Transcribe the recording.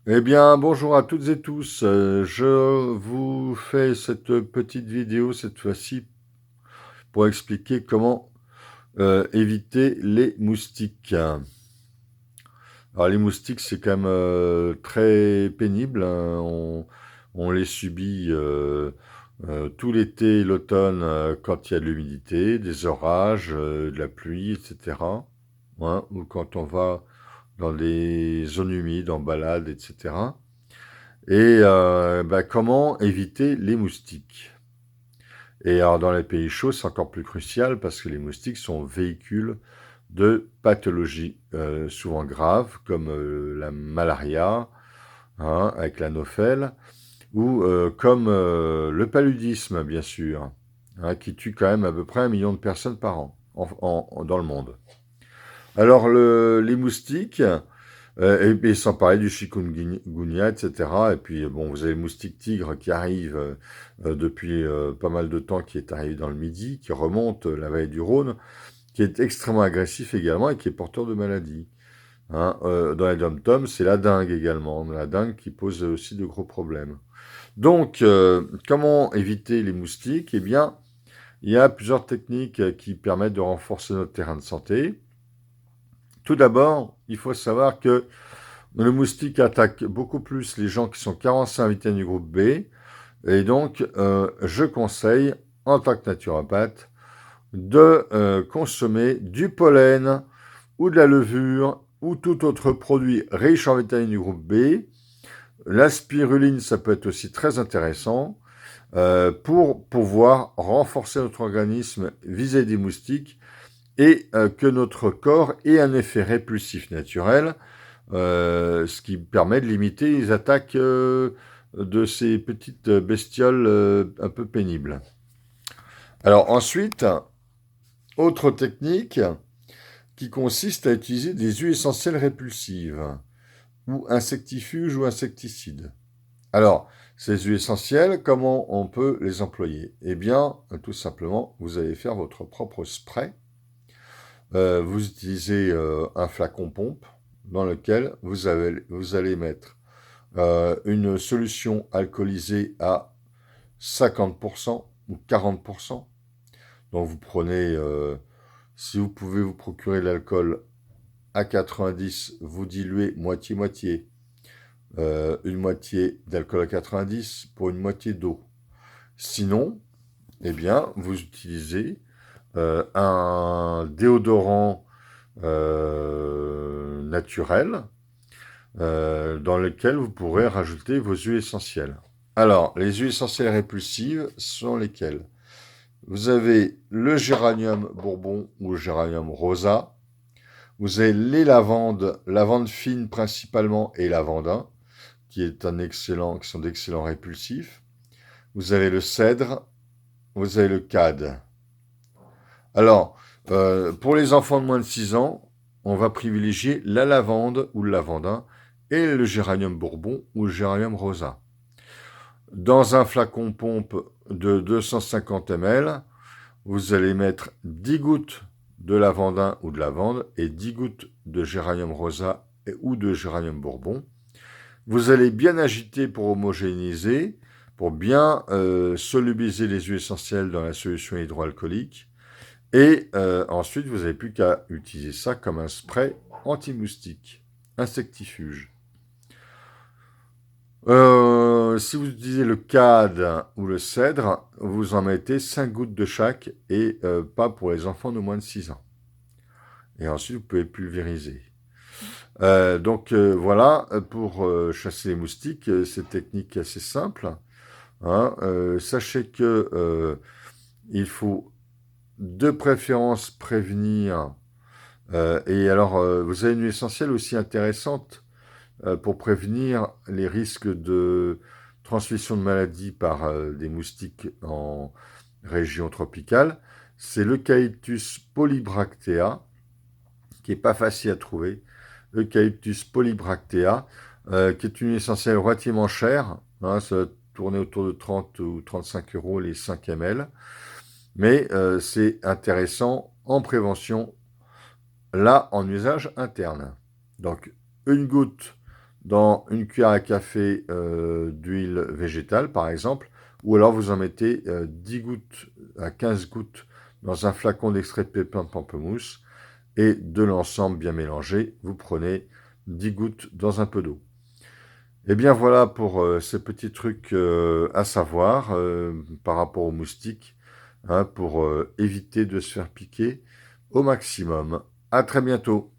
Eh bien, bonjour à toutes et tous. Je vous fais cette petite vidéo cette fois-ci pour expliquer comment éviter les moustiques. Alors, les moustiques, c'est quand même très pénible, hein. On les subit tout l'été et l'automne quand il y a de l'humidité, des orages, de la pluie, etc. Hein, ou quand on va dans des zones humides, en balade, etc. Et comment éviter les moustiques? Et alors dans les pays chauds, c'est encore plus crucial parce que les moustiques sont véhicules de pathologies souvent graves comme la malaria, hein, avec l'anophèle, ou comme le paludisme, bien sûr, hein, qui tue quand même à peu près 1 million de personnes par an dans le monde. Alors les moustiques, et sans parler du chikungunya, etc. Et puis, bon, vous avez le moustique tigre qui arrive depuis pas mal de temps, qui est arrivé dans le Midi, qui remonte la vallée du Rhône, qui est extrêmement agressif également et qui est porteur de maladies. Hein. Dans les dom-toms, c'est la dengue également. La dengue qui pose aussi de gros problèmes. Donc, comment éviter les moustiques? Eh bien, il y a plusieurs techniques qui permettent de renforcer notre terrain de santé. Tout d'abord, il faut savoir que le moustique attaque beaucoup plus les gens qui sont carencés en vitamine du groupe B. Et donc, je conseille, en tant que naturopathe, de consommer du pollen ou de la levure ou tout autre produit riche en vitamine du groupe B. La spiruline, ça peut être aussi très intéressant pour pouvoir renforcer notre organisme vis-à-vis des moustiques et que notre corps ait un effet répulsif naturel, ce qui permet de limiter les attaques de ces petites bestioles un peu pénibles. Alors ensuite, autre technique qui consiste à utiliser des huiles essentielles répulsives, ou insectifuges ou insecticides. Alors, ces huiles essentielles, comment on peut les employer? Eh bien, tout simplement, vous allez faire votre propre spray. Vous utilisez un flacon pompe dans lequel vous allez mettre une solution alcoolisée à 50% ou 40%. Donc vous prenez, si vous pouvez vous procurer de l'alcool à 90, vous diluez moitié-moitié. Une moitié d'alcool à 90 pour une moitié d'eau. Sinon, eh bien, vous utilisez un déodorant naturel dans lequel vous pourrez rajouter vos huiles essentielles. Alors, les huiles essentielles répulsives sont lesquelles? Vous avez le géranium bourbon ou le géranium rosa. Vous avez les lavandes, lavande fine principalement et lavandin, qui sont d'excellents répulsifs. Vous avez le cèdre, vous avez le cad. Alors, pour les enfants de moins de 6 ans, on va privilégier la lavande ou le lavandin et le géranium bourbon ou le géranium rosa. Dans un flacon pompe de 250 ml, vous allez mettre 10 gouttes de lavandin ou de lavande et 10 gouttes de géranium rosa ou de géranium bourbon. Vous allez bien agiter pour homogénéiser, pour bien solubiliser les huiles essentielles dans la solution hydroalcoolique. Et ensuite, vous n'avez plus qu'à utiliser ça comme un spray anti-moustique, insectifuge. Si vous utilisez le cad ou le cèdre, vous en mettez 5 gouttes de chaque et pas pour les enfants de moins de 6 ans. Et ensuite, vous pouvez pulvériser. Donc voilà, pour chasser les moustiques, cette technique assez simple. Hein. Sachez que il faut de préférence prévenir. Et alors, vous avez une huile essentielle aussi intéressante pour prévenir les risques de transmission de maladies par des moustiques en région tropicale. C'est l'Eucalyptus polybractea, qui n'est pas facile à trouver. Eucalyptus polybractea, qui est une essentielle relativement chère. Hein, ça va tourner autour de 30 ou 35 euros les 5 ml. Mais c'est intéressant en prévention, là en usage interne. Donc une goutte dans une cuillère à café d'huile végétale, par exemple, ou alors vous en mettez 10 gouttes à 15 gouttes dans un flacon d'extrait de pépins de pamplemousse, et de l'ensemble bien mélangé, vous prenez 10 gouttes dans un peu d'eau. Et bien voilà pour ces petits trucs à savoir par rapport aux moustiques, hein, pour éviter de se faire piquer au maximum. À très bientôt.